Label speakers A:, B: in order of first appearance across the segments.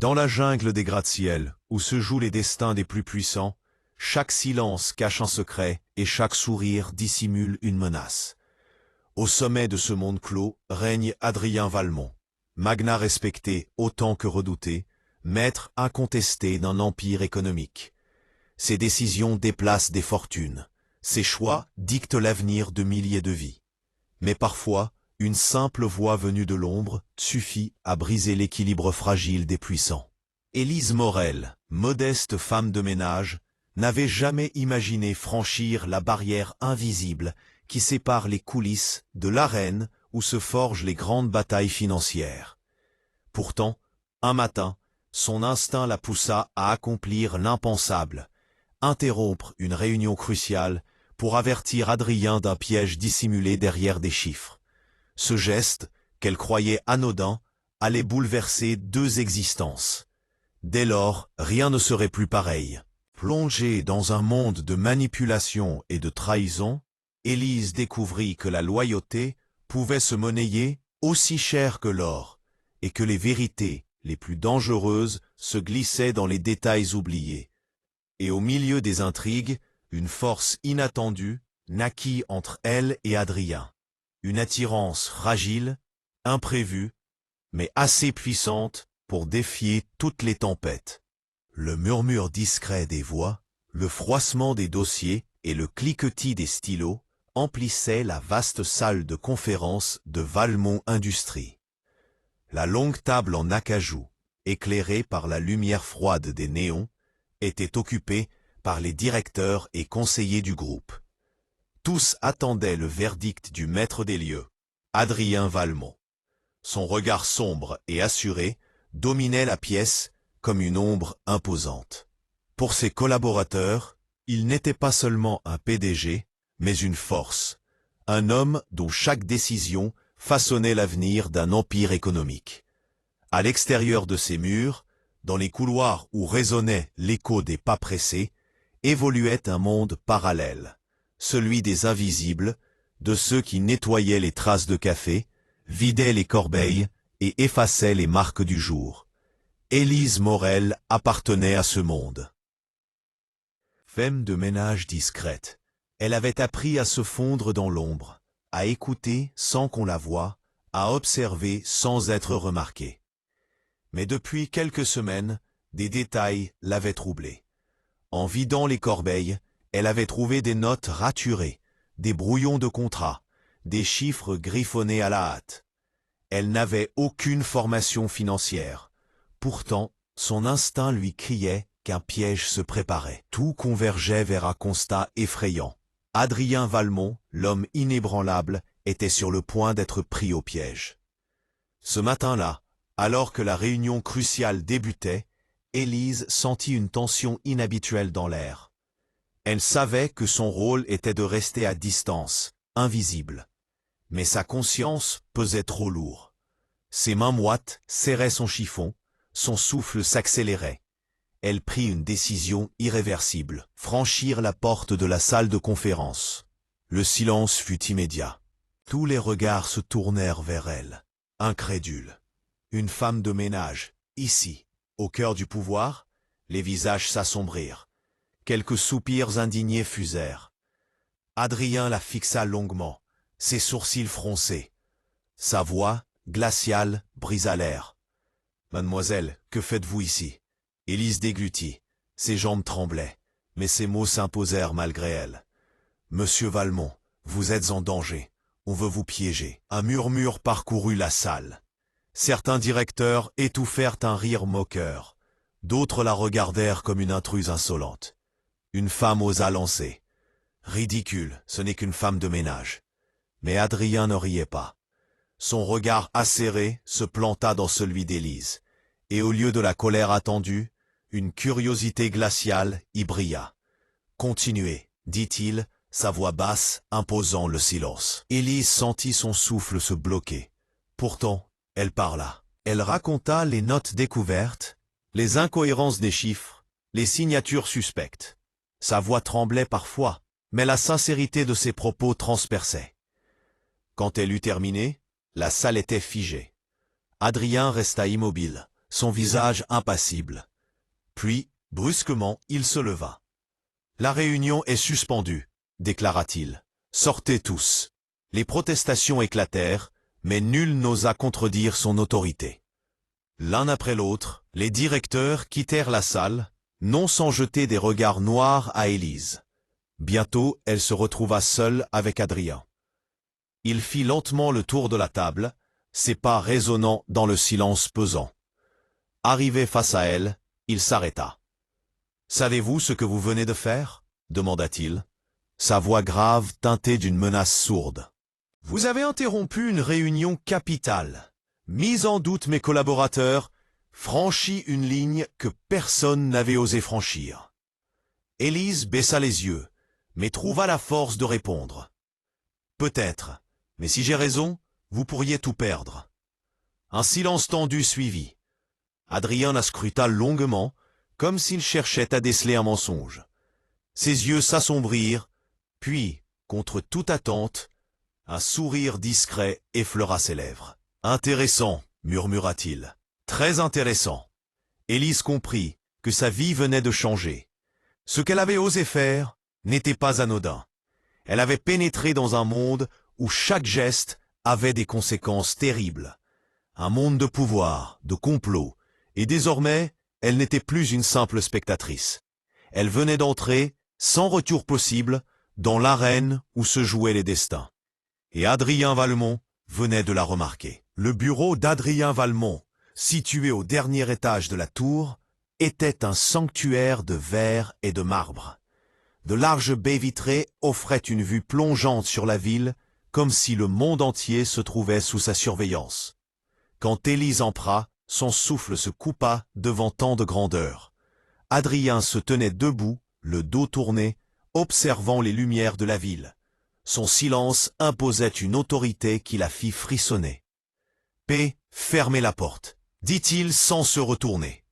A: Dans la jungle des gratte-ciel, où se jouent les destins des plus puissants, chaque silence cache un secret et chaque sourire dissimule une menace. Au sommet de ce monde clos règne Adrien Valmont, magnat respecté autant que redouté, maître incontesté d'un empire économique. Ses décisions déplacent des fortunes, ses choix dictent l'avenir de milliers de vies. Mais parfois, une simple voix venue de l'ombre suffit à briser l'équilibre fragile des puissants. Élise Morel, modeste femme de ménage, n'avait jamais imaginé franchir la barrière invisible qui sépare les coulisses de l'arène où se forgent les grandes batailles financières. Pourtant, un matin, son instinct la poussa à accomplir l'impensable, interrompre une réunion cruciale pour avertir Adrien d'un piège dissimulé derrière des chiffres. Ce geste, qu'elle croyait anodin, allait bouleverser deux existences. Dès lors, rien ne serait plus pareil. Plongée dans un monde de manipulation et de trahison, Élise découvrit que la loyauté pouvait se monnayer aussi cher que l'or, et que les vérités les plus dangereuses se glissaient dans les détails oubliés. Et au milieu des intrigues, une force inattendue naquit entre elle et Adrien. Une attirance fragile, imprévue, mais assez puissante pour défier toutes les tempêtes. Le murmure discret des voix, le froissement des dossiers et le cliquetis des stylos emplissaient la vaste salle de conférence de Valmont Industries. La longue table en acajou, éclairée par la lumière froide des néons, était occupée par les directeurs et conseillers du groupe. Tous attendaient le verdict du maître des lieux, Adrien Valmont. Son regard sombre et assuré dominait la pièce comme une ombre imposante. Pour ses collaborateurs, il n'était pas seulement un PDG, mais une force, un homme dont chaque décision façonnait l'avenir d'un empire économique. À l'extérieur de ces murs, dans les couloirs où résonnait l'écho des pas pressés, évoluait un monde parallèle, celui des invisibles, de ceux qui nettoyaient les traces de café, vidaient les corbeilles et effaçaient les marques du jour. Élise Morel appartenait à ce monde. Femme de ménage discrète, elle avait appris à se fondre dans l'ombre, à écouter sans qu'on la voie, à observer sans être remarquée. Mais depuis quelques semaines, des détails l'avaient troublée. En vidant les corbeilles, elle avait trouvé des notes raturées, des brouillons de contrats, des chiffres griffonnés à la hâte. Elle n'avait aucune formation financière. Pourtant, son instinct lui criait qu'un piège se préparait. Tout convergeait vers un constat effrayant. Adrien Valmont, l'homme inébranlable, était sur le point d'être pris au piège. Ce matin-là, alors que la réunion cruciale débutait, Élise sentit une tension inhabituelle dans l'air. Elle savait que son rôle était de rester à distance, invisible. Mais sa conscience pesait trop lourd. Ses mains moites serraient son chiffon, son souffle s'accélérait. Elle prit une décision irréversible, franchir la porte de la salle de conférence. Le silence fut immédiat. Tous les regards se tournèrent vers elle, incrédules. Une femme de ménage, ici, au cœur du pouvoir, les visages s'assombrirent. Quelques soupirs indignés fusèrent. Adrien la fixa longuement, ses sourcils froncés. Sa voix, glaciale, brisa l'air. « Mademoiselle, que faites-vous ici ?» Élise déglutit. Ses jambes tremblaient, mais ses mots s'imposèrent malgré elle. « Monsieur Valmont, vous êtes en danger. On veut vous piéger. » Un murmure parcourut la salle. Certains directeurs étouffèrent un rire moqueur. D'autres la regardèrent comme une intruse insolente. Une femme osa lancer. « Ridicule, ce n'est qu'une femme de ménage. » Mais Adrien ne riait pas. Son regard acéré se planta dans celui d'Élise, et au lieu de la colère attendue, une curiosité glaciale y brilla. « Continuez, dit-il, sa voix basse imposant le silence. » Élise sentit son souffle se bloquer. Pourtant, elle parla. Elle raconta les notes découvertes, les incohérences des chiffres, les signatures suspectes. Sa voix tremblait parfois, mais la sincérité de ses propos transperçait. Quand elle eut terminé, la salle était figée. Adrien resta immobile, son visage impassible. Puis, brusquement, il se leva. « La réunion est suspendue, déclara-t-il. Sortez tous. » Les protestations éclatèrent, mais nul n'osa contredire son autorité. L'un après l'autre, les directeurs quittèrent la salle, non sans jeter des regards noirs à Élise. Bientôt, elle se retrouva seule avec Adrien. Il fit lentement le tour de la table, ses pas résonnant dans le silence pesant. Arrivé face à elle, il s'arrêta. « Savez-vous ce que vous venez de faire ?» demanda-t-il, sa voix grave teintée d'une menace sourde. « Vous avez interrompu une réunion capitale, mis en doute mes collaborateurs, franchi une ligne que personne n'avait osé franchir. » Élise baissa les yeux, mais trouva la force de répondre. « Peut-être, mais si j'ai raison, vous pourriez tout perdre. » Un silence tendu suivit. Adrien la scruta longuement, comme s'il cherchait à déceler un mensonge. Ses yeux s'assombrirent, puis, contre toute attente, un sourire discret effleura ses lèvres. « Intéressant, » murmura-t-il. « Très intéressant. » Élise comprit que sa vie venait de changer. Ce qu'elle avait osé faire n'était pas anodin. Elle avait pénétré dans un monde où chaque geste avait des conséquences terribles. Un monde de pouvoir, de complot, et désormais, elle n'était plus une simple spectatrice. Elle venait d'entrer, sans retour possible, dans l'arène où se jouaient les destins. Et Adrien Valmont venait de la remarquer. Le bureau d'Adrien Valmont, situé au dernier étage de la tour, était un sanctuaire de verre et de marbre. De larges baies vitrées offraient une vue plongeante sur la ville, comme si le monde entier se trouvait sous sa surveillance. Quand Élise entra, son souffle se coupa devant tant de grandeur. Adrien se tenait debout, le dos tourné, observant les lumières de la ville. Son silence imposait une autorité qui la fit frissonner. « P, fermez la porte », dit-il sans se retourner.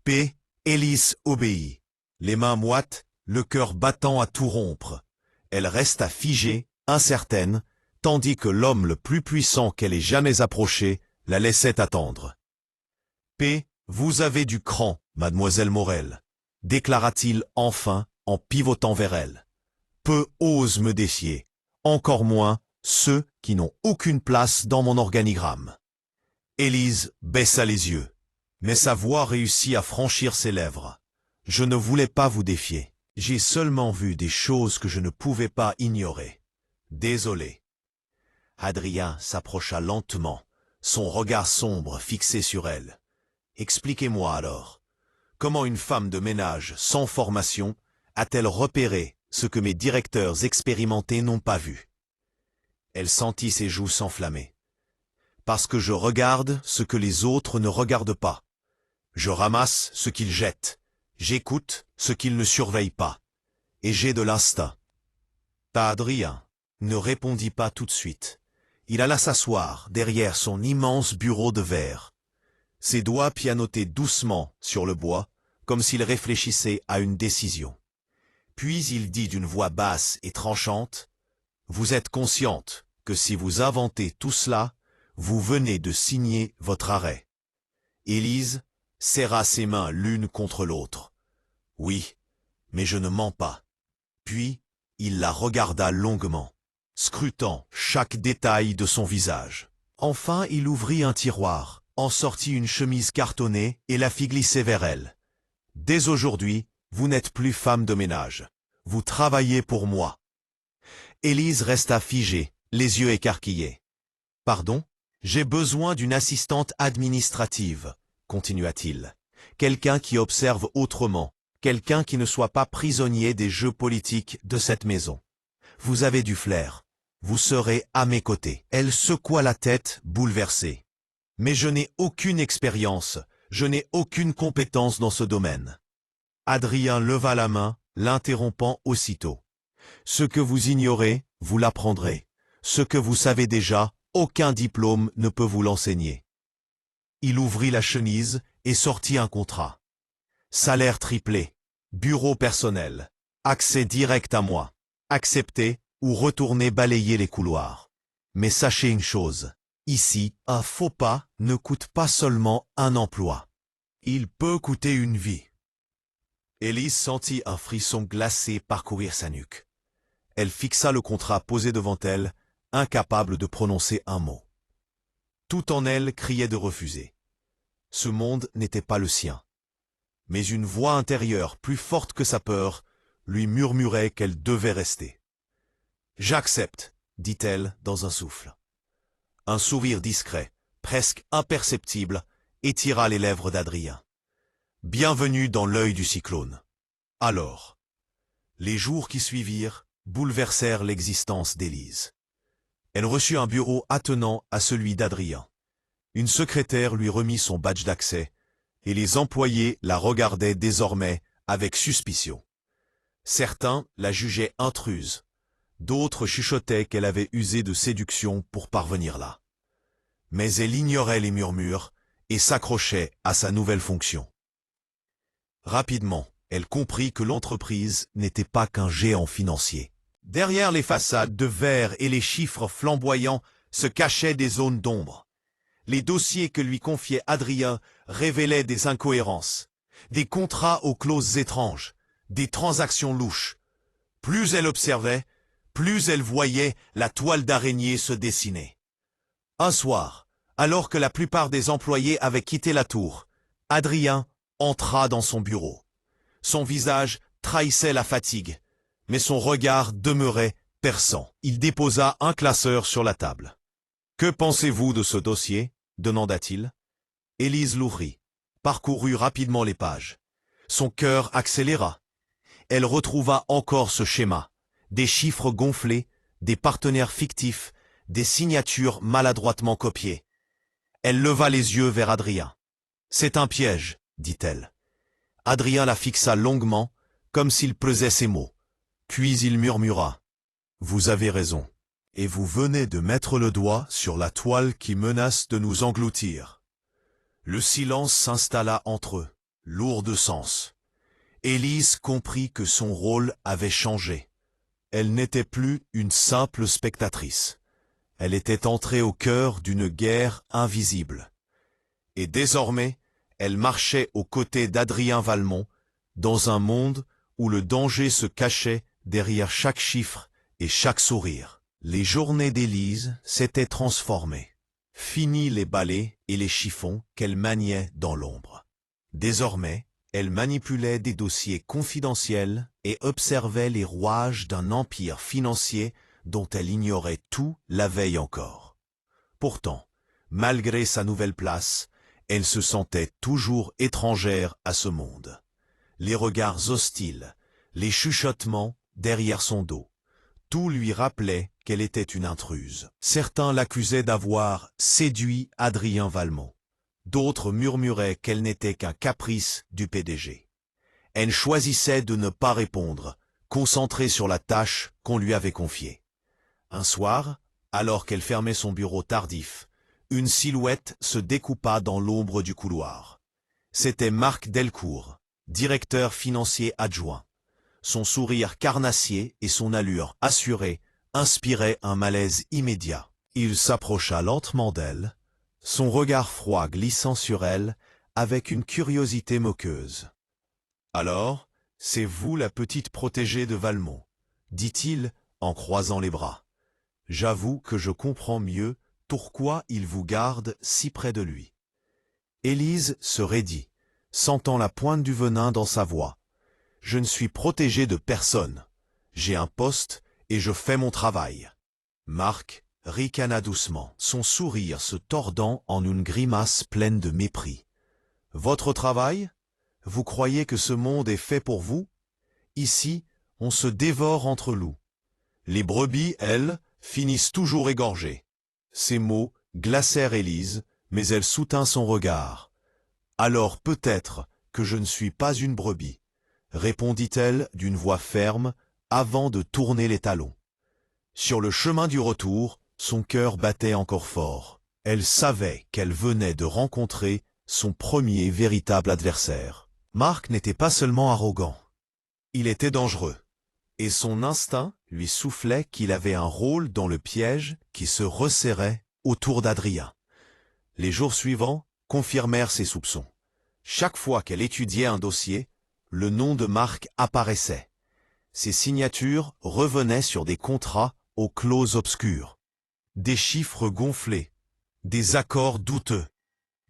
A: P, Élise obéit. Les mains moites, le cœur battant à tout rompre. Elle resta figée, incertaine, tandis que l'homme le plus puissant qu'elle ait jamais approché la laissait attendre. « P, vous avez du cran, mademoiselle Morel », déclara-t-il enfin en pivotant vers elle. « Peu osent me défier, encore moins ceux qui n'ont aucune place dans mon organigramme. » Élise baissa les yeux, mais sa voix réussit à franchir ses lèvres. « Je ne voulais pas vous défier. J'ai seulement vu des choses que je ne pouvais pas ignorer. Désolé. » Adrien s'approcha lentement, son regard sombre fixé sur elle. « Expliquez-moi alors, comment une femme de ménage sans formation a-t-elle repéré ce que mes directeurs expérimentés n'ont pas vu ?» Elle sentit ses joues s'enflammer. « Parce que je regarde ce que les autres ne regardent pas. Je ramasse ce qu'ils jettent. J'écoute ce qu'ils ne surveillent pas. Et j'ai de l'instinct. » Adrien ne répondit pas tout de suite. Il alla s'asseoir derrière son immense bureau de verre. Ses doigts pianotaient doucement sur le bois, comme s'il réfléchissait à une décision. Puis il dit d'une voix basse et tranchante, « Vous êtes consciente que si vous inventez tout cela, vous venez de signer votre arrêt. » Élise serra ses mains l'une contre l'autre. « Oui, mais je ne mens pas. » Puis il la regarda longuement, scrutant chaque détail de son visage. Enfin il ouvrit un tiroir, en sortit une chemise cartonnée et la fit glisser vers elle. « Dès aujourd'hui, vous n'êtes plus femme de ménage. Vous travaillez pour moi. » Élise resta figée, les yeux écarquillés. « Pardon ? J'ai besoin d'une assistante administrative, » continua-t-il. « Quelqu'un qui observe autrement, quelqu'un qui ne soit pas prisonnier des jeux politiques de cette maison. Vous avez du flair. Vous serez à mes côtés. » Elle secoua la tête, bouleversée. « Mais je n'ai aucune expérience, je n'ai aucune compétence dans ce domaine. » Adrien leva la main, l'interrompant aussitôt. « Ce que vous ignorez, vous l'apprendrez. Ce que vous savez déjà, aucun diplôme ne peut vous l'enseigner. » Il ouvrit la chemise et sortit un contrat. Salaire triplé, bureau personnel, accès direct à moi. Acceptez ou retournez balayer les couloirs. Mais sachez une chose, ici, un faux pas ne coûte pas seulement un emploi. Il peut coûter une vie. Élise sentit un frisson glacé parcourir sa nuque. Elle fixa le contrat posé devant elle, incapable de prononcer un mot. Tout en elle criait de refuser. Ce monde n'était pas le sien. Mais une voix intérieure, plus forte que sa peur, lui murmurait qu'elle devait rester. « J'accepte », dit-elle dans un souffle. Un sourire discret, presque imperceptible, étira les lèvres d'Adrien. Bienvenue dans l'œil du cyclone. Alors, les jours qui suivirent bouleversèrent l'existence d'Élise. Elle reçut un bureau attenant à celui d'Adrien. Une secrétaire lui remit son badge d'accès, et les employés la regardaient désormais avec suspicion. Certains la jugeaient intruse, d'autres chuchotaient qu'elle avait usé de séduction pour parvenir là. Mais elle ignorait les murmures et s'accrochait à sa nouvelle fonction. Rapidement, elle comprit que l'entreprise n'était pas qu'un géant financier. Derrière les façades de verre et les chiffres flamboyants se cachaient des zones d'ombre. Les dossiers que lui confiait Adrien révélaient des incohérences, des contrats aux clauses étranges, des transactions louches. Plus elle observait, plus elle voyait la toile d'araignée se dessiner. Un soir, alors que la plupart des employés avaient quitté la tour, Adrien entra dans son bureau. Son visage trahissait la fatigue, mais son regard demeurait perçant. Il déposa un classeur sur la table. « Que pensez-vous de ce dossier ?» demanda-t-il. Élise l'ouvrit, parcourut rapidement les pages. Son cœur accéléra. Elle retrouva encore ce schéma. Des chiffres gonflés, des partenaires fictifs, des signatures maladroitement copiées. Elle leva les yeux vers Adrien. « C'est un piège », dit-elle. Adrien la fixa longuement, comme s'il pesait ses mots. Puis il murmura. « Vous avez raison. Et vous venez de mettre le doigt sur la toile qui menace de nous engloutir. » Le silence s'installa entre eux, lourd de sens. Élise comprit que son rôle avait changé. Elle n'était plus une simple spectatrice. Elle était entrée au cœur d'une guerre invisible. Et désormais, elle marchait aux côtés d'Adrien Valmont, dans un monde où le danger se cachait derrière chaque chiffre et chaque sourire. Les journées d'Élise s'étaient transformées. Fini les balais et les chiffons qu'elle maniait dans l'ombre. Désormais, elle manipulait des dossiers confidentiels et observait les rouages d'un empire financier dont elle ignorait tout la veille encore. Pourtant, malgré sa nouvelle place, elle se sentait toujours étrangère à ce monde. Les regards hostiles, les chuchotements derrière son dos, tout lui rappelait qu'elle était une intruse. Certains l'accusaient d'avoir séduit Adrien Valmont. D'autres murmuraient qu'elle n'était qu'un caprice du PDG. Elle choisissait de ne pas répondre, concentrée sur la tâche qu'on lui avait confiée. Un soir, alors qu'elle fermait son bureau tardif, une silhouette se découpa dans l'ombre du couloir. C'était Marc Delcourt, directeur financier adjoint. Son sourire carnassier et son allure assurée inspiraient un malaise immédiat. Il s'approcha lentement d'elle, son regard froid glissant sur elle avec une curiosité moqueuse. « Alors, c'est vous la petite protégée de Valmont ?» dit-il en croisant les bras. « J'avoue que je comprends mieux pourquoi il vous garde si près de lui. » Élise se raidit, sentant la pointe du venin dans sa voix. « Je ne suis protégée de personne. J'ai un poste et je fais mon travail. » Marc ricana doucement, son sourire se tordant en une grimace pleine de mépris. « Votre travail ? Vous croyez que ce monde est fait pour vous ? Ici, on se dévore entre loups. Les brebis, elles, finissent toujours égorgées. » Ces mots glacèrent Élise, mais elle soutint son regard. « Alors peut-être que je ne suis pas une brebis, » répondit-elle d'une voix ferme avant de tourner les talons. Sur le chemin du retour, son cœur battait encore fort. Elle savait qu'elle venait de rencontrer son premier véritable adversaire. Marc n'était pas seulement arrogant. Il était dangereux. Et son instinct lui soufflait qu'il avait un rôle dans le piège qui se resserrait autour d'Adrien. Les jours suivants confirmèrent ses soupçons. Chaque fois qu'elle étudiait un dossier, le nom de Marc apparaissait. Ses signatures revenaient sur des contrats aux clauses obscures. Des chiffres gonflés, des accords douteux.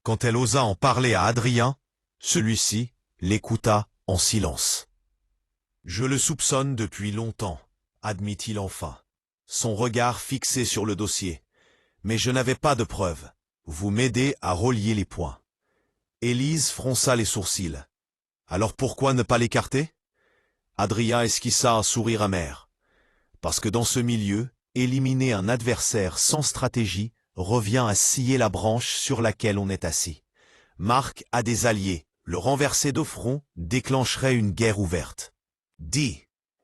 A: Quand elle osa en parler à Adrien, celui-ci l'écouta en silence. « Je le soupçonne depuis longtemps, admit-il enfin, son regard fixé sur le dossier. Mais je n'avais pas de preuves. Vous m'aidez à relier les points. » Élise fronça les sourcils. « Alors pourquoi ne pas l'écarter » Adrien esquissa un sourire amer. Parce que dans ce milieu, éliminer un adversaire sans stratégie revient à scier la branche sur laquelle on est assis. Marc a des alliés. Le renverser de front déclencherait une guerre ouverte. Dit.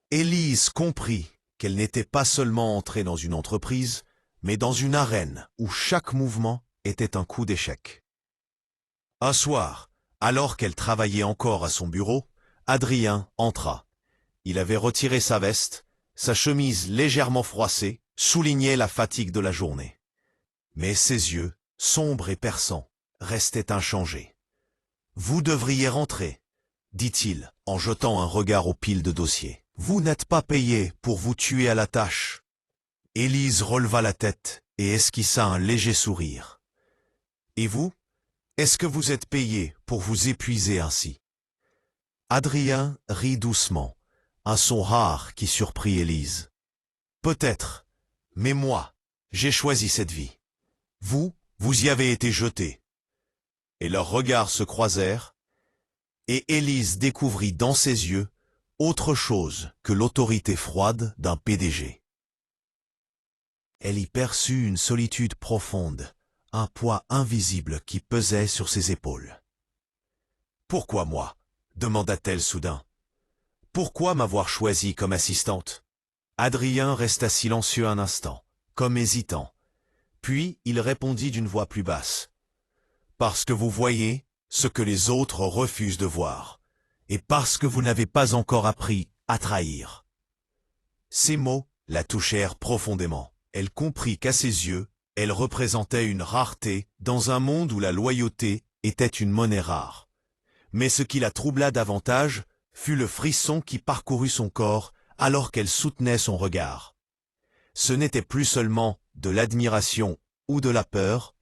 A: Élise comprit qu'elle n'était pas seulement entrée dans une entreprise, mais dans une arène où chaque mouvement était un coup d'échec. Un soir, alors qu'elle travaillait encore à son bureau, Adrien entra. Il avait retiré sa veste, sa chemise légèrement froissée soulignait la fatigue de la journée. Mais ses yeux, sombres et perçants, restaient inchangés. « Vous devriez rentrer, » dit-il en jetant un regard aux piles de dossiers. « Vous n'êtes pas payé pour vous tuer à la tâche. » Élise releva la tête et esquissa un léger sourire. « Et vous, est-ce que vous êtes payé pour vous épuiser ainsi ?» Adrien rit doucement, un son rare qui surprit Élise. « Peut-être, mais moi, j'ai choisi cette vie. Vous, vous y avez été jeté. » Et leurs regards se croisèrent, et Élise découvrit dans ses yeux autre chose que l'autorité froide d'un PDG. Elle y perçut une solitude profonde, un poids invisible qui pesait sur ses épaules. « Pourquoi moi ?» demanda-t-elle soudain. « Pourquoi m'avoir choisi comme assistante ?» Adrien resta silencieux un instant, comme hésitant. Puis il répondit d'une voix plus basse. « Parce que vous voyez ce que les autres refusent de voir, et parce que vous n'avez pas encore appris à trahir. » Ces mots la touchèrent profondément. Elle comprit qu'à ses yeux, elle représentait une rareté dans un monde où la loyauté était une monnaie rare. Mais ce qui la troubla davantage fut le frisson qui parcourut son corps alors qu'elle soutenait son regard. Ce n'était plus seulement de l'admiration ou de la peur,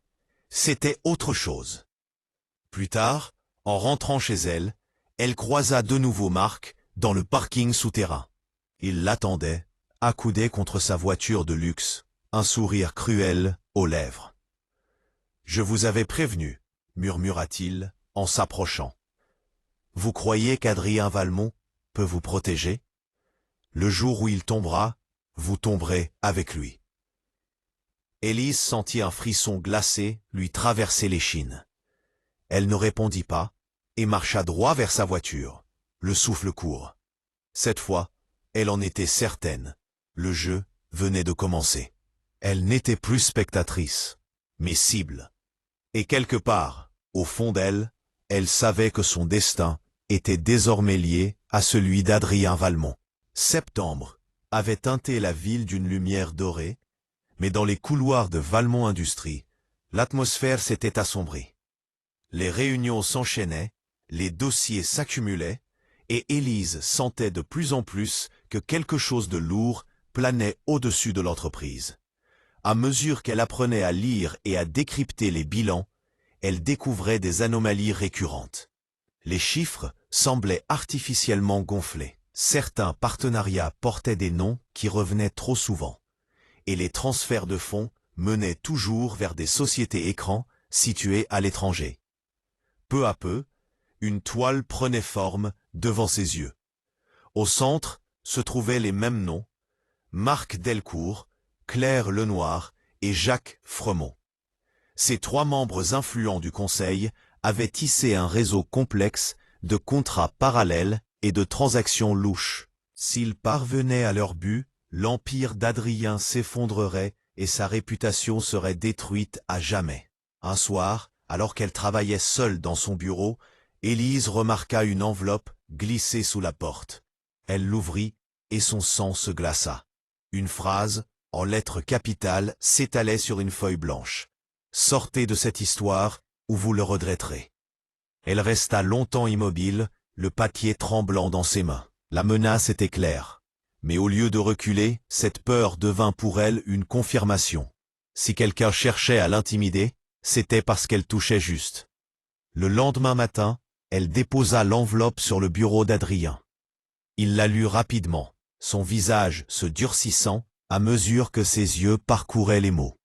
A: c'était autre chose. Plus tard, en rentrant chez elle, elle croisa de nouveau Marc dans le parking souterrain. Il l'attendait, accoudé contre sa voiture de luxe, un sourire cruel aux lèvres. « Je vous avais prévenu, » murmura-t-il en s'approchant. « Vous croyez qu'Adrien Valmont peut vous protéger? Le jour où il tombera, vous tomberez avec lui. » Élise sentit un frisson glacé lui traverser l'échine. Elle ne répondit pas et marcha droit vers sa voiture, le souffle court. Cette fois, elle en était certaine. Le jeu venait de commencer. Elle n'était plus spectatrice, mais cible. Et quelque part, au fond d'elle, elle savait que son destin était désormais lié à celui d'Adrien Valmont. Septembre avait teinté la ville d'une lumière dorée, mais dans les couloirs de Valmont Industries, l'atmosphère s'était assombrie. Les réunions s'enchaînaient, les dossiers s'accumulaient, et Élise sentait de plus en plus que quelque chose de lourd planait au-dessus de l'entreprise. À mesure qu'elle apprenait à lire et à décrypter les bilans, elle découvrait des anomalies récurrentes. Les chiffres semblaient artificiellement gonflés. Certains partenariats portaient des noms qui revenaient trop souvent. Et les transferts de fonds menaient toujours vers des sociétés écrans situées à l'étranger. Peu à peu, une toile prenait forme devant ses yeux. Au centre se trouvaient les mêmes noms, Marc Delcourt, Claire Lenoir et Jacques Fremont. Ces trois membres influents du Conseil avaient tissé un réseau complexe de contrats parallèles et de transactions louches. S'ils parvenaient à leur but, l'empire d'Adrien s'effondrerait et sa réputation serait détruite à jamais. Un soir, alors qu'elle travaillait seule dans son bureau, Élise remarqua une enveloppe glissée sous la porte. Elle l'ouvrit et son sang se glaça. Une phrase, en lettres capitales, s'étalait sur une feuille blanche. « Sortez de cette histoire ou vous le regretterez. » Elle resta longtemps immobile, le papier tremblant dans ses mains. La menace était claire. Mais au lieu de reculer, cette peur devint pour elle une confirmation. Si quelqu'un cherchait à l'intimider, c'était parce qu'elle touchait juste. Le lendemain matin, elle déposa l'enveloppe sur le bureau d'Adrien. Il la lut rapidement, son visage se durcissant à mesure que ses yeux parcouraient les mots.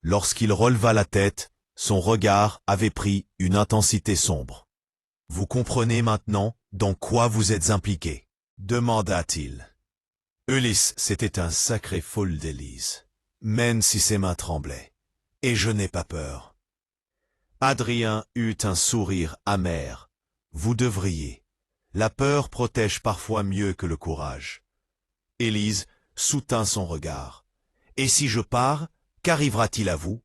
A: Lorsqu'il releva la tête, son regard avait pris une intensité sombre. « Vous comprenez maintenant dans quoi vous êtes impliqué ?» demanda-t-il. Ulysse, c'était un sacré folle d'Élise, même si ses mains tremblaient. « Et je n'ai pas peur. » Adrien eut un sourire amer. « Vous devriez. La peur protège parfois mieux que le courage. » Élise soutint son regard. « Et si je pars, qu'arrivera-t-il à vous ?»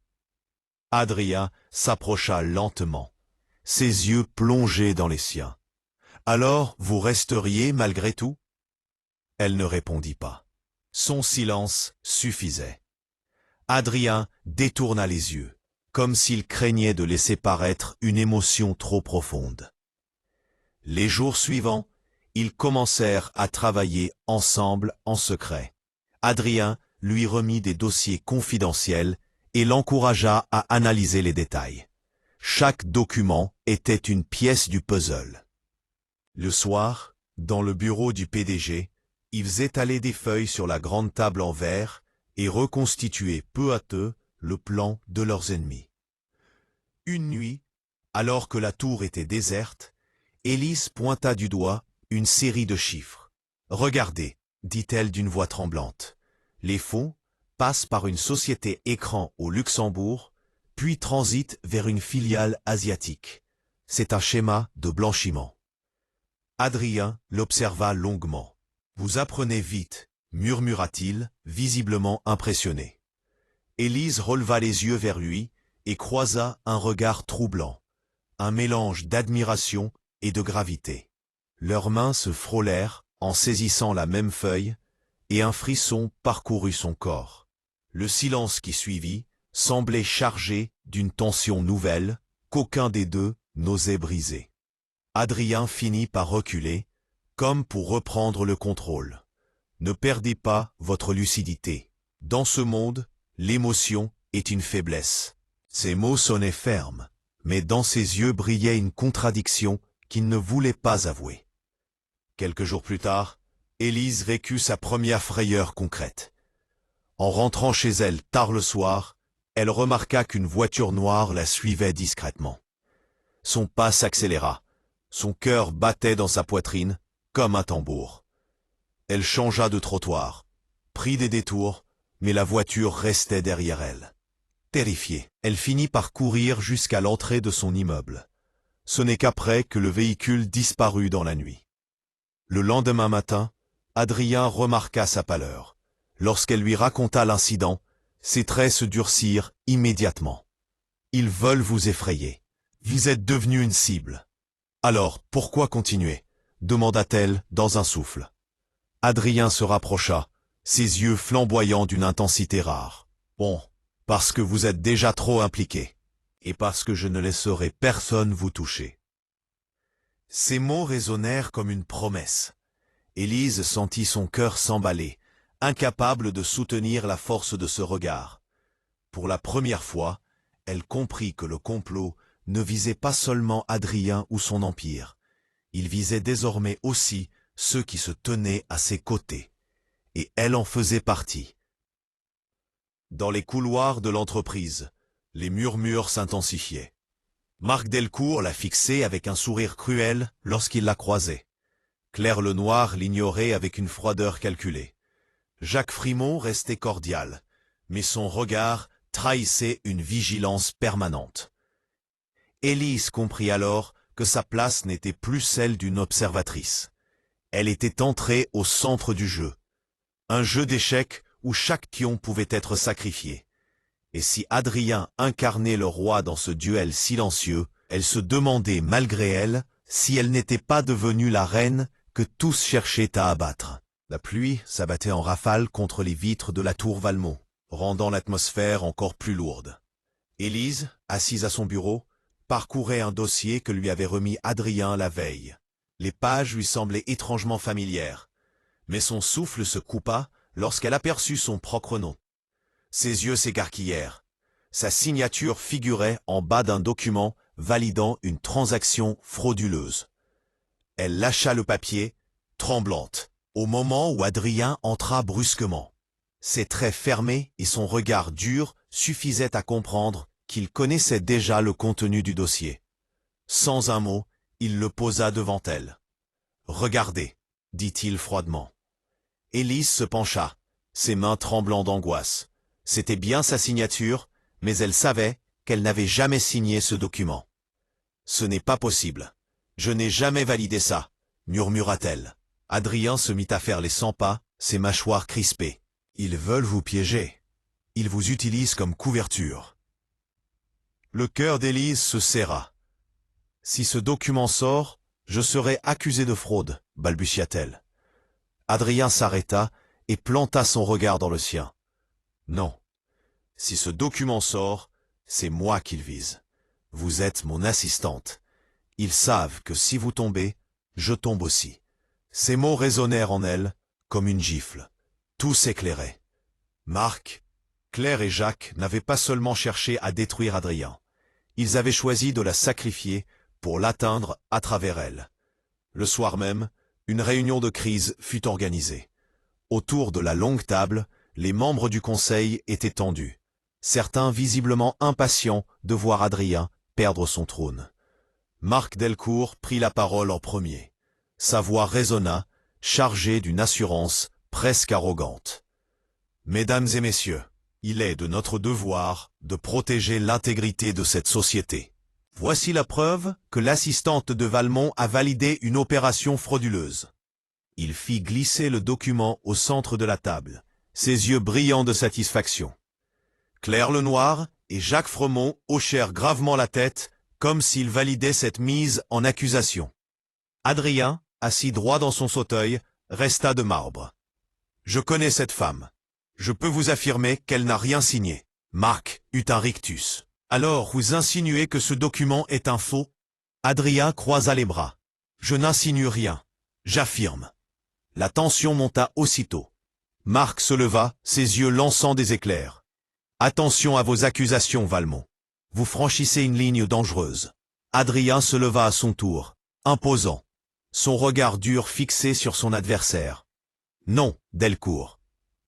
A: Adrien s'approcha lentement, ses yeux plongés dans les siens. « Alors vous resteriez malgré tout ?» Elle ne répondit pas. Son silence suffisait. Adrien détourna les yeux, comme s'il craignait de laisser paraître une émotion trop profonde. Les jours suivants, ils commencèrent à travailler ensemble en secret. Adrien lui remit des dossiers confidentiels et l'encouragea à analyser les détails. Chaque document était une pièce du puzzle. Le soir, dans le bureau du PDG, ils étalaient des feuilles sur la grande table en verre et reconstituaient peu à peu le plan de leurs ennemis. Une nuit, alors que la tour était déserte, Élise pointa du doigt une série de chiffres. « Regardez, dit-elle d'une voix tremblante. Les fonds passent par une société écran au Luxembourg, puis transitent vers une filiale asiatique. C'est un schéma de blanchiment. » Adrien l'observa longuement. « Vous apprenez vite, murmura-t-il, visiblement impressionné. Élise releva les yeux vers lui et croisa un regard troublant, un mélange d'admiration et de gravité. Leurs mains se frôlèrent en saisissant la même feuille, et un frisson parcourut son corps. Le silence qui suivit semblait chargé d'une tension nouvelle qu'aucun des deux n'osait briser. Adrien finit par reculer, comme pour reprendre le contrôle. « Ne perdez pas votre lucidité. Dans ce monde, l'émotion est une faiblesse. » Ces mots sonnaient fermes, mais dans ses yeux brillait une contradiction qu'il ne voulait pas avouer. Quelques jours plus tard, Élise vécut sa première frayeur concrète. En rentrant chez elle tard le soir, elle remarqua qu'une voiture noire la suivait discrètement. Son pas s'accéléra, son cœur battait dans sa poitrine comme un tambour. Elle changea de trottoir, prit des détours, mais la voiture restait derrière elle. Terrifiée, elle finit par courir jusqu'à l'entrée de son immeuble. Ce n'est qu'après que le véhicule disparut dans la nuit. Le lendemain matin, Adrien remarqua sa pâleur. Lorsqu'elle lui raconta l'incident, ses traits se durcirent immédiatement. « Ils veulent vous effrayer. Vous êtes devenu une cible. Alors, pourquoi continuer ?» demanda-t-elle dans un souffle. Adrien se rapprocha, ses yeux flamboyants d'une intensité rare. « Bon, parce que vous êtes déjà trop impliqué, et parce que je ne laisserai personne vous toucher. » Ces mots résonnèrent comme une promesse. Élise sentit son cœur s'emballer, incapable de soutenir la force de ce regard. Pour la première fois, elle comprit que le complot ne visait pas seulement Adrien ou son empire. Il visait désormais aussi ceux qui se tenaient à ses côtés. Et elle en faisait partie. Dans les couloirs de l'entreprise, les murmures s'intensifiaient. Marc Delcourt la fixait avec un sourire cruel lorsqu'il la croisait. Claire Lenoir l'ignorait avec une froideur calculée. Jacques Frimont restait cordial, mais son regard trahissait une vigilance permanente. Élise comprit alors que sa place n'était plus celle d'une observatrice. Elle était entrée au centre du jeu. Un jeu d'échecs où chaque pion pouvait être sacrifié. Et si Adrien incarnait le roi dans ce duel silencieux, elle se demandait malgré elle si elle n'était pas devenue la reine que tous cherchaient à abattre. La pluie s'abattait en rafales contre les vitres de la tour Valmont, rendant l'atmosphère encore plus lourde. Élise, assise à son bureau, parcourait un dossier que lui avait remis Adrien la veille. Les pages lui semblaient étrangement familières, mais son souffle se coupa lorsqu'elle aperçut son propre nom. Ses yeux s'écarquillèrent. Sa signature figurait en bas d'un document validant une transaction frauduleuse. Elle lâcha le papier, tremblante, au moment où Adrien entra brusquement. Ses traits fermés et son regard dur suffisaient à comprendre qu'il connaissait déjà le contenu du dossier. Sans un mot, il le posa devant elle. « Regardez, » dit-il froidement. Élise se pencha, ses mains tremblant d'angoisse. C'était bien sa signature, mais elle savait qu'elle n'avait jamais signé ce document. « Ce n'est pas possible. Je n'ai jamais validé ça, » murmura-t-elle. Adrien se mit à faire les 100 pas, ses mâchoires crispées. « Ils veulent vous piéger. Ils vous utilisent comme couverture. » Le cœur d'Élise se serra. « Si ce document sort, je serai accusé de fraude, » balbutia-t-elle. Adrien s'arrêta et planta son regard dans le sien. « Non. Si ce document sort, c'est moi qu'ils visent. Vous êtes mon assistante. Ils savent que si vous tombez, je tombe aussi. » Ces mots résonnèrent en elle comme une gifle. Tout s'éclairait. Marc, Claire et Jacques n'avaient pas seulement cherché à détruire Adrien. Ils avaient choisi de la sacrifier pour l'atteindre à travers elle. Le soir même, une réunion de crise fut organisée. Autour de la longue table, les membres du conseil étaient tendus. Certains visiblement impatients de voir Adrien perdre son trône. Marc Delcourt prit la parole en premier. Sa voix résonna, chargée d'une assurance presque arrogante. « Mesdames et messieurs, il est de notre devoir de protéger l'intégrité de cette société. Voici la preuve que l'assistante de Valmont a validé une opération frauduleuse. » Il fit glisser le document au centre de la table, ses yeux brillants de satisfaction. Claire Lenoir et Jacques Fremont hochèrent gravement la tête, comme s'ils validaient cette mise en accusation. Adrien, assis droit dans son fauteuil, resta de marbre. « Je connais cette femme. Je peux vous affirmer qu'elle n'a rien signé. » Marc eut un rictus. « Alors vous insinuez que ce document est un faux ?» Adrien croisa les bras. « Je n'insinue rien. J'affirme. » La tension monta aussitôt. Marc se leva, ses yeux lançant des éclairs. « Attention à vos accusations, Valmont. Vous franchissez une ligne dangereuse. » Adrien se leva à son tour, imposant, son regard dur fixé sur son adversaire. « Non, Delcourt.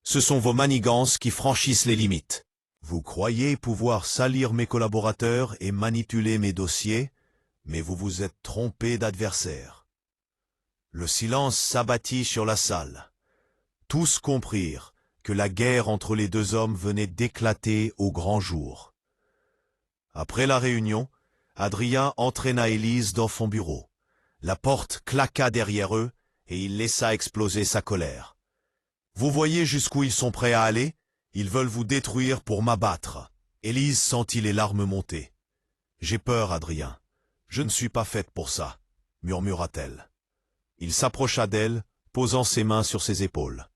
A: Ce sont vos manigances qui franchissent les limites. Vous croyez pouvoir salir mes collaborateurs et manipuler mes dossiers, mais vous vous êtes trompé d'adversaire. » Le silence s'abattit sur la salle. Tous comprirent que la guerre entre les deux hommes venait d'éclater au grand jour. Après la réunion, Adrien entraîna Élise dans son bureau. La porte claqua derrière eux et il laissa exploser sa colère. « Vous voyez jusqu'où ils sont prêts à aller? Ils veulent vous détruire pour m'abattre. » Élise sentit les larmes monter. « J'ai peur, Adrien. Je ne suis pas faite pour ça, » murmura-t-elle. Il s'approcha d'elle, posant ses mains sur ses épaules.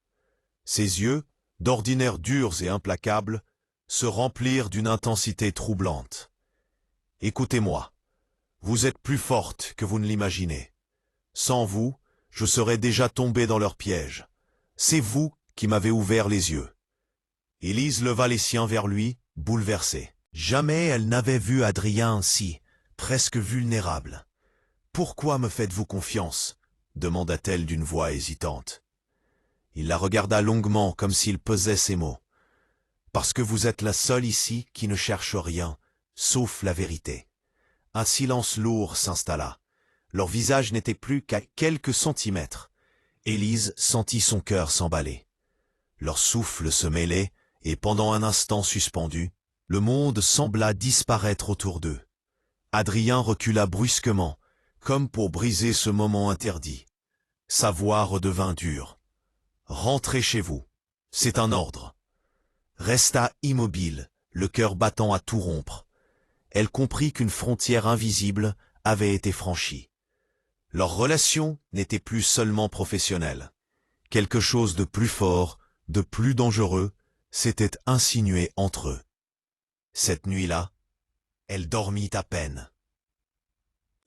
A: Ses yeux, d'ordinaire durs et implacables, se remplirent d'une intensité troublante. « Écoutez-moi. Vous êtes plus forte que vous ne l'imaginez. Sans vous, je serais déjà tombé dans leur piège. C'est vous qui m'avez ouvert les yeux. » Élise leva les siens vers lui, bouleversée. Jamais elle n'avait vu Adrien ainsi, presque vulnérable. « Pourquoi me faites-vous confiance ?» demanda-t-elle d'une voix hésitante. Il la regarda longuement comme s'il pesait ses mots. « Parce que vous êtes la seule ici qui ne cherche rien, sauf la vérité. » Un silence lourd s'installa. Leur visage n'était plus qu'à quelques centimètres. Élise sentit son cœur s'emballer. Leur souffle se mêlait, et pendant un instant suspendu, le monde sembla disparaître autour d'eux. Adrien recula brusquement, comme pour briser ce moment interdit. Sa voix redevint dure. « Rentrez chez vous. C'est un ordre. » Resta immobile, le cœur battant à tout rompre. Elle comprit qu'une frontière invisible avait été franchie. Leur relation n'était plus seulement professionnelle. Quelque chose de plus fort, de plus dangereux, s'était insinué entre eux. Cette nuit-là, elle dormit à peine.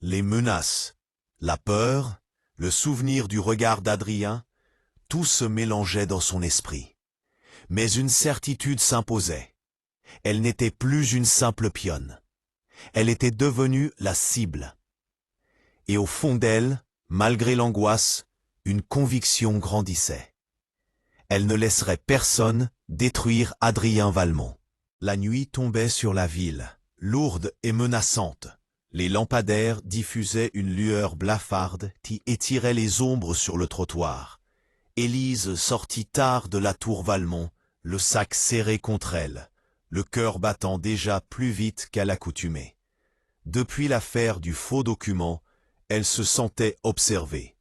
A: Les menaces, la peur, le souvenir du regard d'Adrien, tout se mélangeait dans son esprit. Mais une certitude s'imposait. Elle n'était plus une simple pionne. Elle était devenue la cible. Et au fond d'elle, malgré l'angoisse, une conviction grandissait. Elle ne laisserait personne détruire Adrien Valmont. La nuit tombait sur la ville, lourde et menaçante. Les lampadaires diffusaient une lueur blafarde qui étirait les ombres sur le trottoir. Élise sortit tard de la tour Valmont, le sac serré contre elle, le cœur battant déjà plus vite qu'à l'accoutumée. Depuis l'affaire du faux document, elle se sentait observée.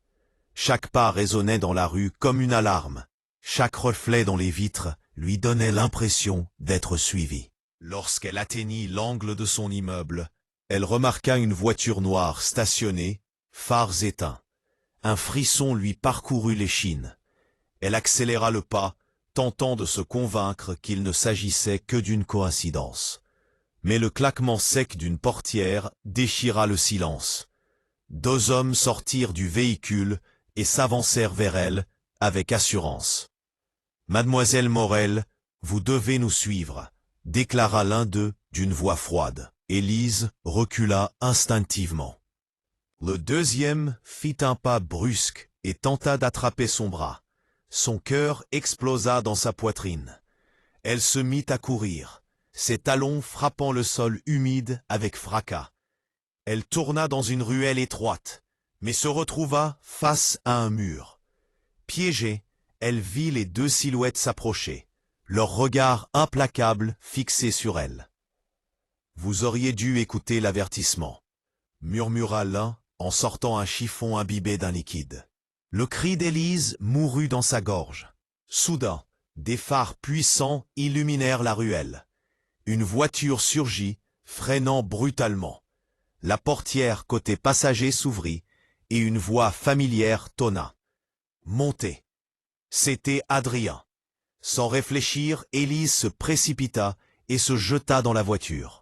A: Chaque pas résonnait dans la rue comme une alarme. Chaque reflet dans les vitres lui donnait l'impression d'être suivie. Lorsqu'elle atteignit l'angle de son immeuble, elle remarqua une voiture noire stationnée, phares éteints. Un frisson lui parcourut l'échine. Elle accéléra le pas, tentant de se convaincre qu'il ne s'agissait que d'une coïncidence. Mais le claquement sec d'une portière déchira le silence. 2 hommes sortirent du véhicule et s'avancèrent vers elle, avec assurance. « Mademoiselle Morel, vous devez nous suivre », déclara l'un d'eux d'une voix froide. Élise recula instinctivement. Le deuxième fit un pas brusque et tenta d'attraper son bras. Son cœur explosa dans sa poitrine. Elle se mit à courir, ses talons frappant le sol humide avec fracas. Elle tourna dans une ruelle étroite, mais se retrouva face à un mur. Piégée, elle vit les 2 silhouettes s'approcher, leur regard implacable fixé sur elle. « Vous auriez dû écouter l'avertissement », murmura l'un en sortant un chiffon imbibé d'un liquide. Le cri d'Élise mourut dans sa gorge. Soudain, des phares puissants illuminèrent la ruelle. Une voiture surgit, freinant brutalement. La portière côté passager s'ouvrit et une voix familière tonna. « Montez !» C'était Adrien. Sans réfléchir, Élise se précipita et se jeta dans la voiture.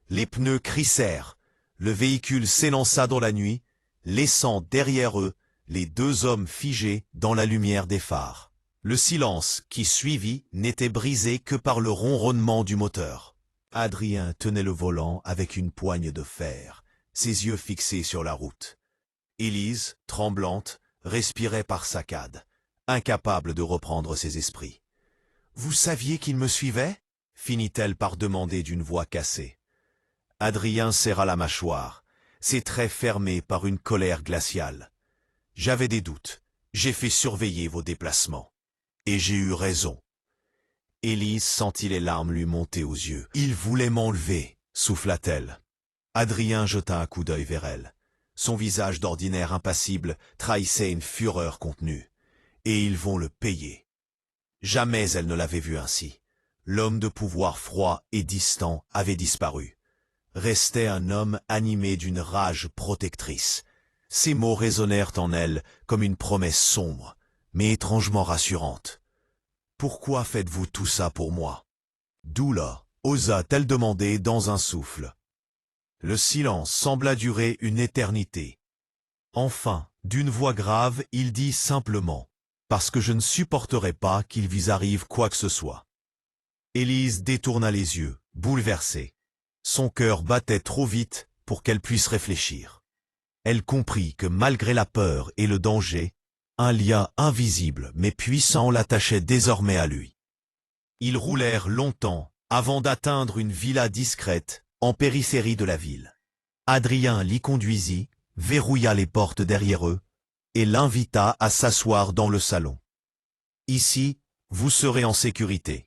A: Les pneus crissèrent, le véhicule s'élança dans la nuit, laissant derrière eux les 2 hommes figés dans la lumière des phares. Le silence qui suivit n'était brisé que par le ronronnement du moteur. Adrien tenait le volant avec une poigne de fer, ses yeux fixés sur la route. Élise, tremblante, respirait par saccades, incapable de reprendre ses esprits. « Vous saviez qu'il me suivait ?» finit-elle par demander d'une voix cassée. Adrien serra la mâchoire, ses traits fermés par une colère glaciale. « J'avais des doutes, j'ai fait surveiller vos déplacements. Et j'ai eu raison. » Élise sentit les larmes lui monter aux yeux. « Il voulait m'enlever » souffla-t-elle. Adrien jeta un coup d'œil vers elle. Son visage d'ordinaire impassible trahissait une fureur contenue. « Et ils vont le payer. » Jamais elle ne l'avait vu ainsi. L'homme de pouvoir froid et distant avait disparu. Restait un homme animé d'une rage protectrice. Ces mots résonnèrent en elle comme une promesse sombre, mais étrangement rassurante. « Pourquoi faites-vous tout ça pour moi ?» Doula, osa-t-elle demander dans un souffle. Le silence sembla durer une éternité. Enfin, d'une voix grave, il dit simplement « Parce que je ne supporterai pas qu'il vous arrive quoi que ce soit. » Élise détourna les yeux, bouleversée. Son cœur battait trop vite pour qu'elle puisse réfléchir. Elle comprit que malgré la peur et le danger, un lien invisible mais puissant l'attachait désormais à lui. Ils roulèrent longtemps avant d'atteindre une villa discrète en périphérie de la ville. Adrien l'y conduisit, verrouilla les portes derrière eux et l'invita à s'asseoir dans le salon. « Ici, vous serez en sécurité, »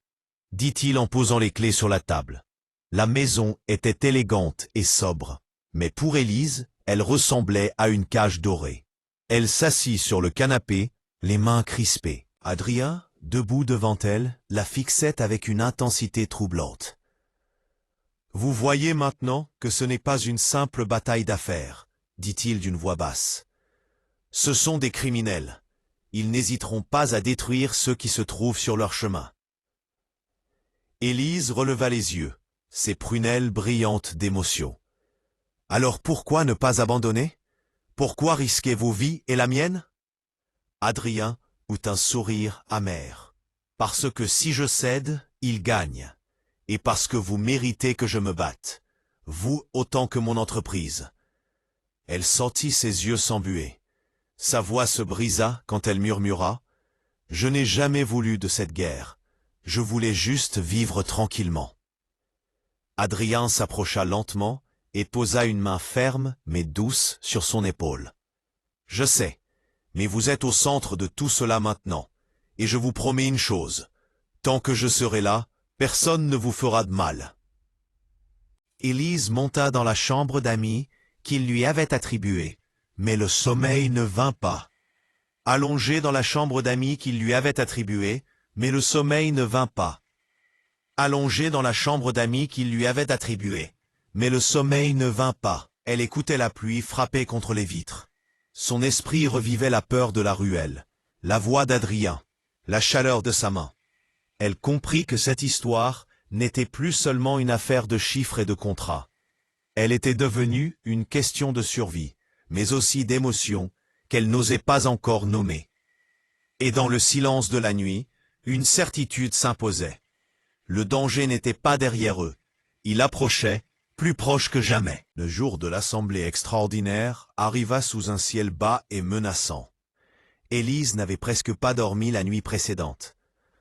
A: dit-il en posant les clés sur la table. La maison était élégante et sobre, mais pour Élise, elle ressemblait à une cage dorée. Elle s'assit sur le canapé, les mains crispées. Adrien, debout devant elle, la fixait avec une intensité troublante. « Vous voyez maintenant que ce n'est pas une simple bataille d'affaires, » dit-il d'une voix basse. « Ce sont des criminels. Ils n'hésiteront pas à détruire ceux qui se trouvent sur leur chemin. » Élise releva les yeux, ses prunelles brillantes d'émotion. Alors pourquoi ne pas abandonner? Pourquoi risquer vos vies et la mienne? Adrien eut un sourire amer. Parce que si je cède, il gagne. Et parce que vous méritez que je me batte. Vous autant que mon entreprise. Elle sentit ses yeux s'embuer. Sa voix se brisa quand elle murmura « Je n'ai jamais voulu de cette guerre. Je voulais juste vivre tranquillement. » Adrien s'approcha lentement et posa une main ferme mais douce sur son épaule. « Je sais, mais vous êtes au centre de tout cela maintenant, et je vous promets une chose. Tant que je serai là, personne ne vous fera de mal. » Élise monta dans la chambre d'amis qu'il lui avait attribuée, mais le sommeil ne vint pas. Allongée dans la chambre d'amis qu'il lui avait attribuée, mais le sommeil ne vint pas. Allongée dans la chambre d'amis qu'il lui avait attribuée, mais le sommeil ne vint pas. Elle écoutait la pluie frapper contre les vitres. Son esprit revivait la peur de la ruelle, la voix d'Adrien, la chaleur de sa main. Elle comprit que cette histoire n'était plus seulement une affaire de chiffres et de contrats. Elle était devenue une question de survie, mais aussi d'émotion, qu'elle n'osait pas encore nommer. Et dans le silence de la nuit, une certitude s'imposait. Le danger n'était pas derrière eux. Il approchait, plus proche que jamais. Le jour de l'assemblée extraordinaire arriva sous un ciel bas et menaçant. Élise n'avait presque pas dormi la nuit précédente.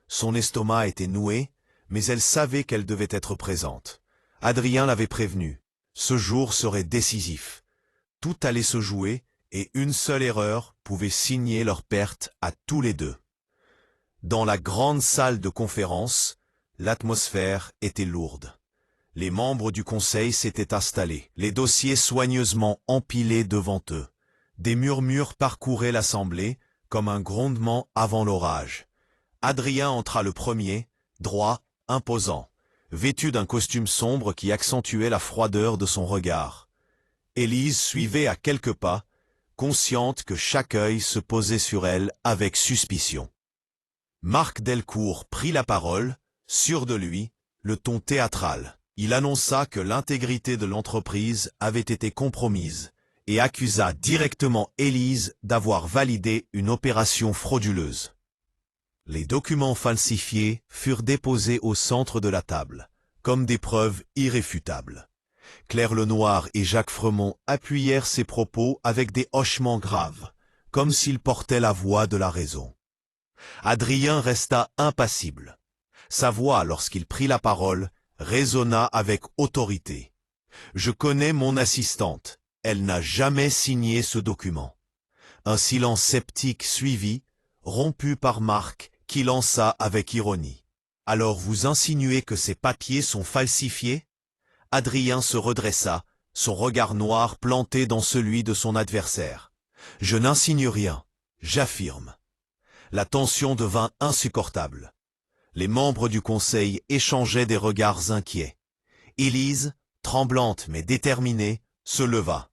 A: Son estomac était noué, mais elle savait qu'elle devait être présente. Adrien l'avait prévenue. Ce jour serait décisif. Tout allait se jouer, et une seule erreur pouvait signer leur perte à tous les deux. Dans la grande salle de conférence, l'atmosphère était lourde. Les membres du conseil s'étaient installés, les dossiers soigneusement empilés devant eux. Des murmures parcouraient l'assemblée, comme un grondement avant l'orage. Adrien entra le premier, droit, imposant, vêtu d'un costume sombre qui accentuait la froideur de son regard. Élise suivait à quelques pas, consciente que chaque œil se posait sur elle avec suspicion. Marc Delcourt prit la parole, sûr de lui, le ton théâtral. Il annonça que l'intégrité de l'entreprise avait été compromise et accusa directement Élise d'avoir validé une opération frauduleuse. Les documents falsifiés furent déposés au centre de la table, comme des preuves irréfutables. Claire Lenoir et Jacques Fremont appuyèrent ces propos avec des hochements graves, comme s'ils portaient la voix de la raison. Adrien resta impassible. Sa voix, lorsqu'il prit la parole, résonna avec autorité. « Je connais mon assistante, elle n'a jamais signé ce document. » Un silence sceptique suivit, rompu par Marc, qui lança avec ironie. « Alors vous insinuez que ces papiers sont falsifiés ?» Adrien se redressa, son regard noir planté dans celui de son adversaire. « Je n'insinue rien, j'affirme. » La tension devint insupportable. Les membres du conseil échangeaient des regards inquiets. Élise, tremblante mais déterminée, se leva.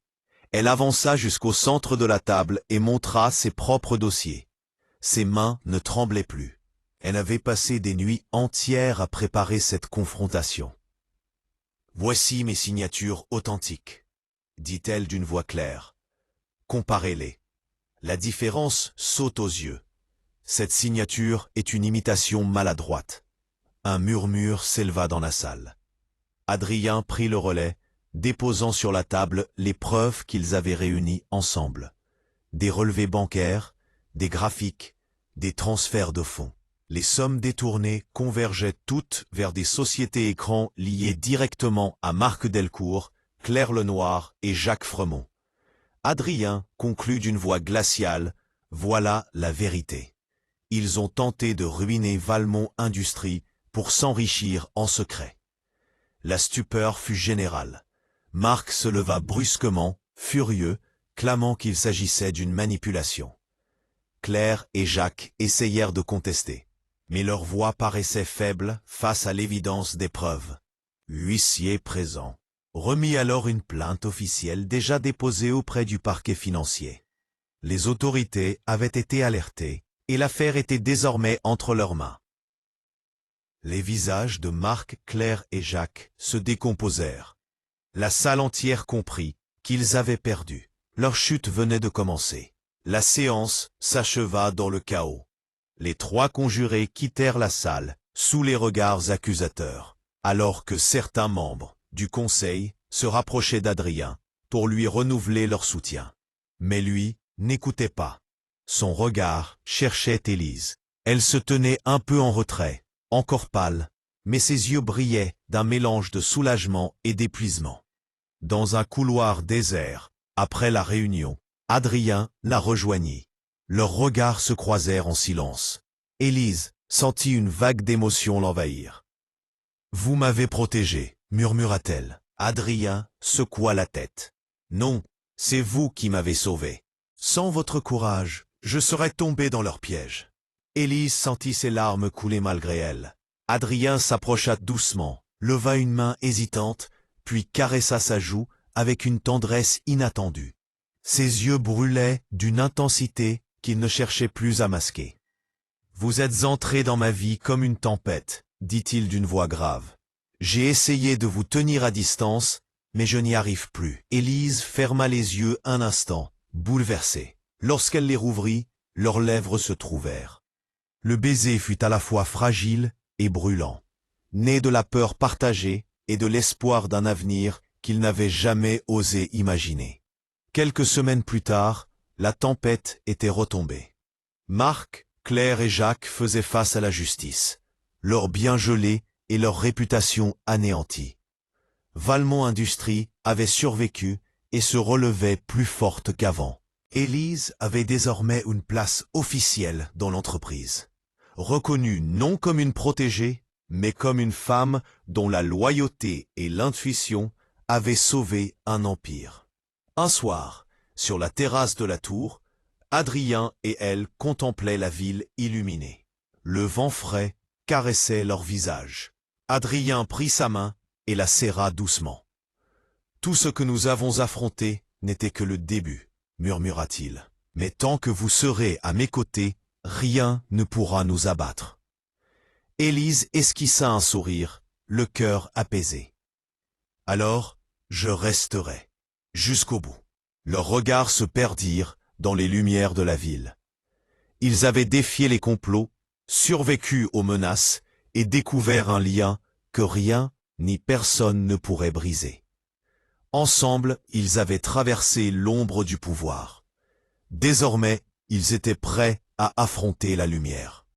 A: Elle avança jusqu'au centre de la table et montra ses propres dossiers. Ses mains ne tremblaient plus. Elle avait passé des nuits entières à préparer cette confrontation. « Voici mes signatures authentiques, » dit-elle d'une voix claire. « Comparez-les. La différence saute aux yeux. Cette signature est une imitation maladroite. » Un murmure s'éleva dans la salle. Adrien prit le relais, déposant sur la table les preuves qu'ils avaient réunies ensemble. Des relevés bancaires, des graphiques, des transferts de fonds. Les sommes détournées convergeaient toutes vers des sociétés écrans liées directement à Marc Delcourt, Claire Lenoir et Jacques Fremont. Adrien conclut d'une voix glaciale, « Voilà la vérité. Ils ont tenté de ruiner Valmont Industries pour s'enrichir en secret. » La stupeur fut générale. Marc se leva brusquement, furieux, clamant qu'il s'agissait d'une manipulation. Claire et Jacques essayèrent de contester, mais leur voix paraissait faible face à l'évidence des preuves. L'huissier présent remit alors une plainte officielle déjà déposée auprès du parquet financier. Les autorités avaient été alertées et l'affaire était désormais entre leurs mains. Les visages de Marc, Claire et Jacques se décomposèrent. La salle entière comprit qu'ils avaient perdu. Leur chute venait de commencer. La séance s'acheva dans le chaos. Les trois conjurés quittèrent la salle, sous les regards accusateurs, alors que certains membres du conseil se rapprochaient d'Adrien pour lui renouveler leur soutien. Mais lui n'écoutait pas. Son regard cherchait Élise. Elle se tenait un peu en retrait, encore pâle, mais ses yeux brillaient d'un mélange de soulagement et d'épuisement. Dans un couloir désert, après la réunion, Adrien la rejoignit. Leurs regards se croisèrent en silence. Élise sentit une vague d'émotion l'envahir. « Vous m'avez protégé, murmura-t-elle. Adrien secoua la tête. « Non, c'est vous qui m'avez sauvé. Sans votre courage, je serais tombé dans leur piège. » Élise sentit ses larmes couler malgré elle. Adrien s'approcha doucement, leva une main hésitante, puis caressa sa joue avec une tendresse inattendue. Ses yeux brûlaient d'une intensité qu'il ne cherchait plus à masquer. « Vous êtes entré dans ma vie comme une tempête, » dit-il d'une voix grave. « J'ai essayé de vous tenir à distance, mais je n'y arrive plus. » Élise ferma les yeux un instant, bouleversée. Lorsqu'elle les rouvrit, leurs lèvres se trouvèrent. Le baiser fut à la fois fragile et brûlant, né de la peur partagée et de l'espoir d'un avenir qu'il n'avait jamais osé imaginer. Quelques semaines plus tard, la tempête était retombée. Marc, Claire et Jacques faisaient face à la justice, leurs biens gelés et leur réputation anéantie. Valmont Industries avait survécu et se relevait plus forte qu'avant. Élise avait désormais une place officielle dans l'entreprise, reconnue non comme une protégée, mais comme une femme dont la loyauté et l'intuition avaient sauvé un empire. Un soir, sur la terrasse de la tour, Adrien et elle contemplaient la ville illuminée. Le vent frais caressait leur visage. Adrien prit sa main et la serra doucement. « Tout ce que nous avons affronté n'était que le début, » murmura-t-il. « Mais tant que vous serez à mes côtés, rien ne pourra nous abattre. » Élise esquissa un sourire, le cœur apaisé. « Alors, je resterai, jusqu'au bout. » Leurs regards se perdirent dans les lumières de la ville. Ils avaient défié les complots, survécu aux menaces et découvert un lien que rien ni personne ne pourrait briser. Ensemble, ils avaient traversé l'ombre du pouvoir. Désormais, ils étaient prêts à affronter la lumière.